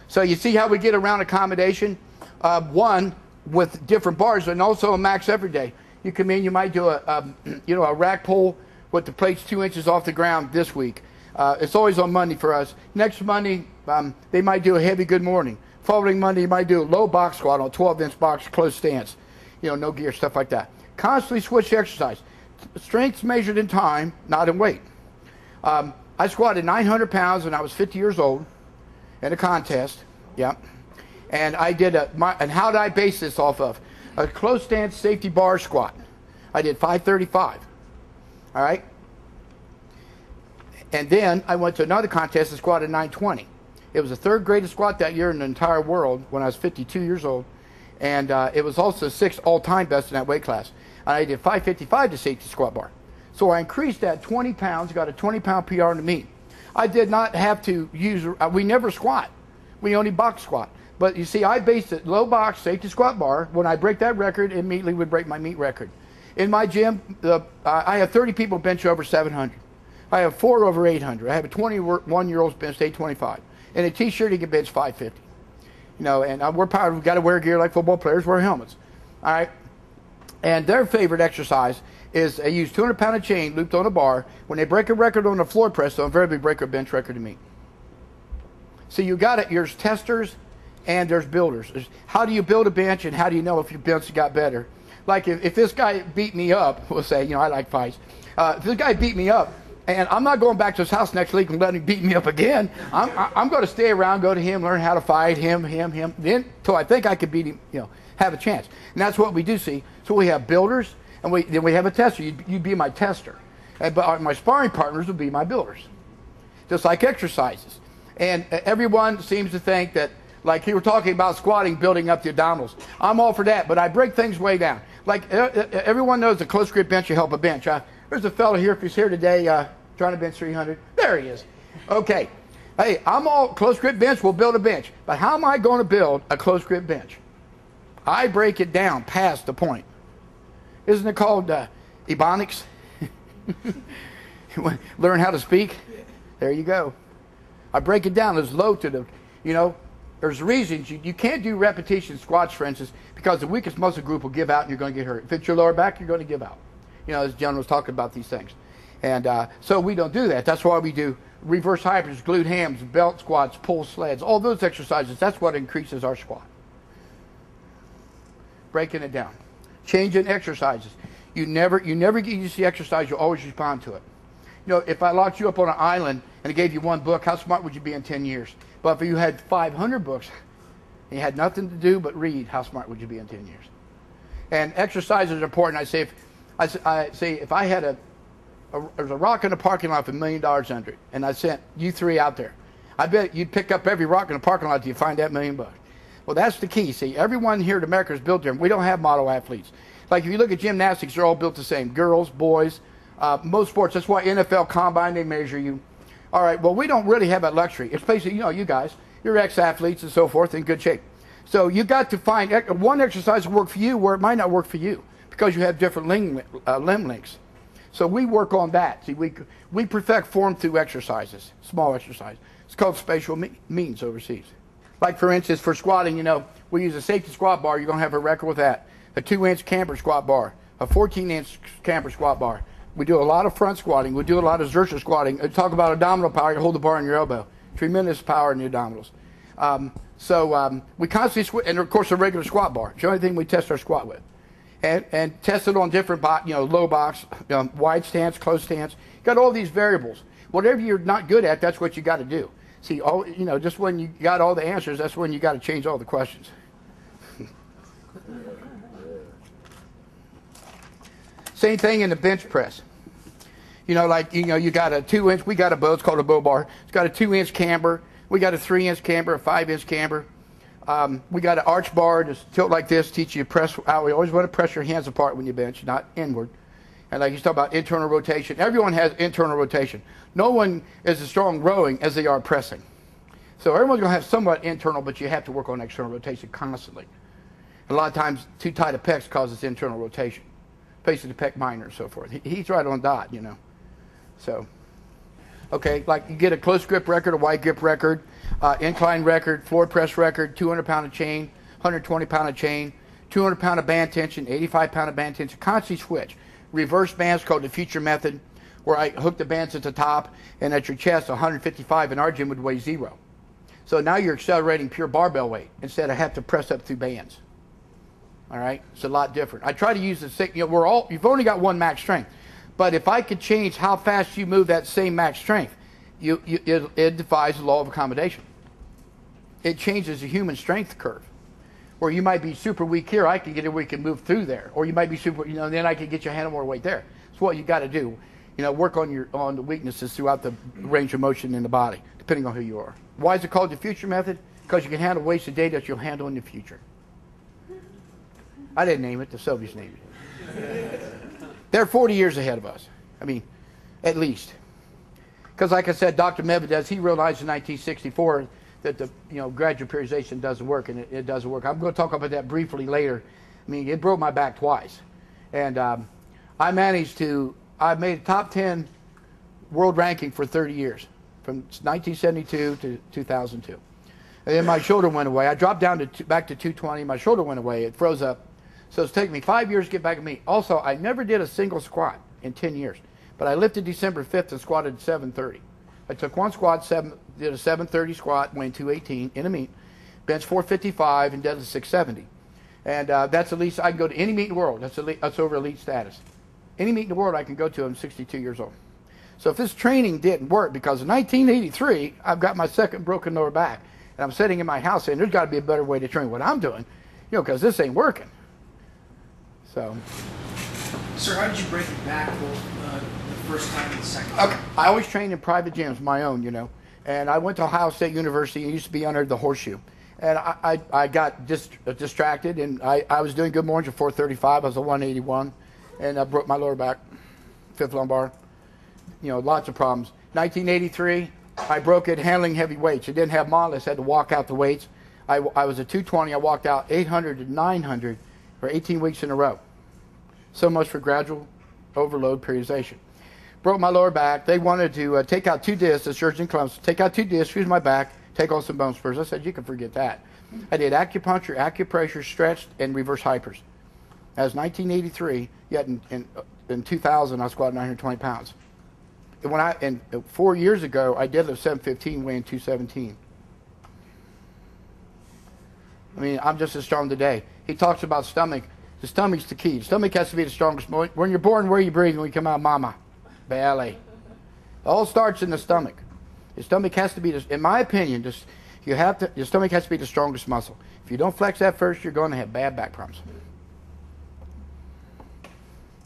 So you see how we get around accommodation? One, with different bars, and also a max every day. You come in, you might do a rack pull with the plates 2 inches off the ground this week. It's always on Monday for us. Next Monday, they might do a heavy good morning. Following Monday, you might do a low box squat on 12-inch box, close stance. No gear, stuff like that. Constantly switch exercise. Strength's measured in time, not in weight. I squatted 900 pounds when I was 50 years old in a contest. Yeah. And I did and how did I base this off of? A close stance safety bar squat. I did 535. All right. And then I went to another contest and squatted 920. It was the third greatest squat that year in the entire world when I was 52 years old. And it was also the sixth all-time best in that weight class. And I did 555 to safety squat bar. So I increased that 20 pounds, got a 20-pound PR in the meet. I did not have to use, we never squat. We only box squat. But you see, I based it low box, safety squat bar. When I break that record, it immediately would break my meet record. In my gym, I have 30 people bench over 700. I have 4 over 800. I have a 21-year-old bench 825. In a t-shirt, he can bench 550. And we're proud. We've got to wear gear like football players wear helmets. All right. And their favorite exercise is they use 200-pound of chain looped on a bar. When they break a record on a floor press, they'll invariably break a bench record to meet. So you got it. There's testers and there's builders. How do you build a bench, and how do you know if your bench got better? Like if this guy beat me up, we'll say, I like fights. If this guy beat me up, and I'm not going back to his house next week and letting him beat me up again. I'm going to stay around, go to him, learn how to fight him, then until I think I could beat him, have a chance. And that's what we do see. So we have builders, and then we have a tester. You'd be my tester. But my sparring partners would be my builders. Just like exercises. And everyone seems to think that, like you were talking about squatting, building up the abdominals. I'm all for that, but I break things way down. Like everyone knows the close grip bench, you help a bench. There's a fellow here, if he's here today, trying to bench 300. There he is. Okay. Hey, I'm all close grip bench, we'll build a bench. But how am I going to build a close grip bench? I break it down past the point. Isn't it called ebonics? Learn how to speak? There you go. I break it down as low to the, there's reasons you can't do repetition squats, for instance, because the weakest muscle group will give out and you're going to get hurt. If it's your lower back, you're going to give out. This gentleman was talking about these things. And so we don't do that. That's why we do reverse hybrids, glute hams, belt squats, pull sleds, all those exercises. That's what increases our squat. Breaking it down. Changing exercises. You never get used to the exercise, you always respond to it. If I locked you up on an island and I gave you one book, how smart would you be in 10 years? But if you had 500 books and you had nothing to do but read, how smart would you be in 10 years? And exercises are important. I say if I had there's a rock in the parking lot with $1 million under it, and I sent you 3 out there, I bet you'd pick up every rock in the parking lot until you find that $1 million. Well, that's the key. See, everyone here in America is built different. We don't have model athletes. Like if you look at gymnastics, they're all built the same. Girls, boys, most sports. That's why NFL Combine, they measure you. All right, well, we don't really have that luxury. It's basically, you guys, you're ex-athletes and so forth in good shape. So you got to find one exercise will work for you where it might not work for you because you have different limb lengths. So we work on that. See, we perfect form through exercises, small exercise. It's called spatial means overseas. Like, for instance, for squatting, we use a safety squat bar. You're going to have a record with that. A 2-inch camber squat bar. A 14-inch camber squat bar. We do a lot of front squatting. We do a lot of exertion squatting. Talk about abdominal power. You hold the bar on your elbow. Tremendous power in the abdominals. We constantly and of course a regular squat bar. It's the only thing we test our squat with. And test it on different, low box, wide stance, close stance. Got all these variables. Whatever you're not good at, that's what you got to do. See, just when you got all the answers, that's when you got to change all the questions. Same thing in the bench press. You got a 2-inch, we got a bow, it's called a bow bar. It's got a 2-inch camber. We got a 3-inch camber, a 5-inch camber. We got an arch bar, just tilt like this, teach you to press out. We always want to press your hands apart when you bench, not inward. And like you talk about internal rotation. Everyone has internal rotation. No one is as strong rowing as they are pressing. So everyone's going to have somewhat internal, but you have to work on external rotation constantly. A lot of times, too tight a pecs causes internal rotation. Facing the pec minor and so forth. He's right on dot, So Okay, like you get a close grip record, a wide grip record, incline record, floor press record, 200-pound of chain, 120-pound of chain, 200-pound of band tension, 85-pound of band tension, constantly switch. Reverse bands called the future method, where I hook the bands at the top and at your chest, 155, and our gym would weigh 0. So now you're accelerating pure barbell weight instead of have to press up through bands. All right, it's a lot different. I try to use the same. You've only got one max strength, but if I could change how fast you move that same max strength, it defies the law of accommodation. It changes the human strength curve, where you might be super weak here, I can get it where you can move through there, or you might be super, then I can get you handle more weight there. It's what you got to do. Work on the weaknesses throughout the range of motion in the body, depending on who you are. Why is it called the future method? Because you can handle weights today that you'll handle in the future. I didn't name it, the Soviets named it. They're 40 years ahead of us. I mean, at least. Because like I said, Dr. Medvedev, he realized in 1964 that the gradual periodization doesn't work, and it doesn't work. I'm going to talk about that briefly later. I mean, it broke my back twice. And I made a top 10 world ranking for 30 years, from 1972 to 2002. And then my shoulder went away. I dropped down back to 220. My shoulder went away. It froze up. So it's taken me 5 years to get back to me. Also, I never did a single squat in 10 years. But I lifted December 5th and squatted 730. I took one squat, did a 730 squat, weighing 218 in a meet, bench 455, and deadlift 670. And that's at least, I can go to any meet in the world. That's over elite status. Any meet in the world I can go to, I'm 62 years old. So if this training didn't work, because in 1983, I've got my second broken lower back, and I'm sitting in my house saying, there's got to be a better way to train what I'm doing, because this ain't working. So. Sir, how did you break your back both the first time and the second time? Okay. I always trained in private gyms, my own, and I went to Ohio State University. It used to be under the horseshoe. And I got distracted, and I was doing good mornings at 435. I was a 181, and I broke my lower back, fifth lumbar. Lots of problems. 1983, I broke it handling heavy weights. It didn't have monoliths. I had to walk out the weights. I was a 220. I walked out 800 to 900 for 18 weeks in a row. So much for gradual overload periodization. Broke my lower back. They wanted to take out 2 discs, the surgeon in Columbus, take out 2 discs, fuse my back, take off some bone spurs. I said, you can forget that. I did acupuncture, acupressure, stretched, and reverse hypers. That was 1983, yet in 2000, I squatted 920 pounds. And 4 years ago, I deadlift 715, weighing 217. I mean, I'm just as strong today. He talks about stomach. The stomach's the key. The stomach has to be the strongest. When you're born, where you breathe when you come out, mama? Belly. It all starts in the stomach. The stomach has to be, in my opinion, your stomach has to be the strongest muscle. If you don't flex that first, you're going to have bad back problems.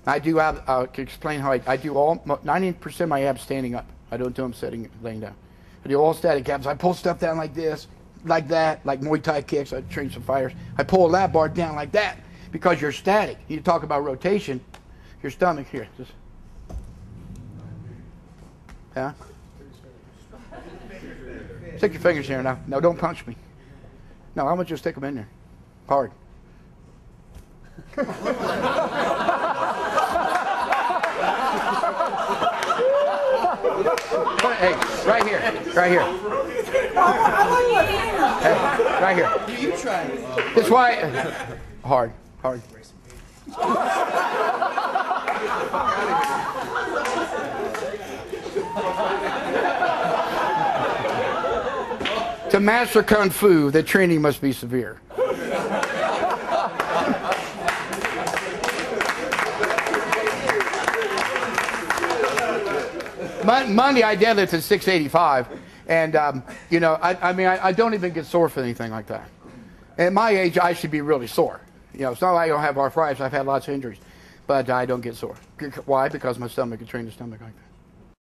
I'll explain how I do all 90% of my abs standing up. I don't do them laying down. I do all static abs. I pull stuff down like this, like that, like Muay Thai kicks. I train some fighters. I pull a lap bar down like that because you're static. You talk about rotation. Your stomach here. Just, yeah. Stick your fingers here now. No, don't punch me. No, I want you to stick them in there. Hard. Hey, right here. Right here. Hey, right here. You try it. That's why. Hard. Hard. To master Kung Fu, the training must be severe. Monday I deadlifted 685, and I don't even get sore for anything like that. At my age, I should be really sore. It's not like I don't have arthritis. I've had lots of injuries, but I don't get sore. Why? Because my stomach can train the stomach like that.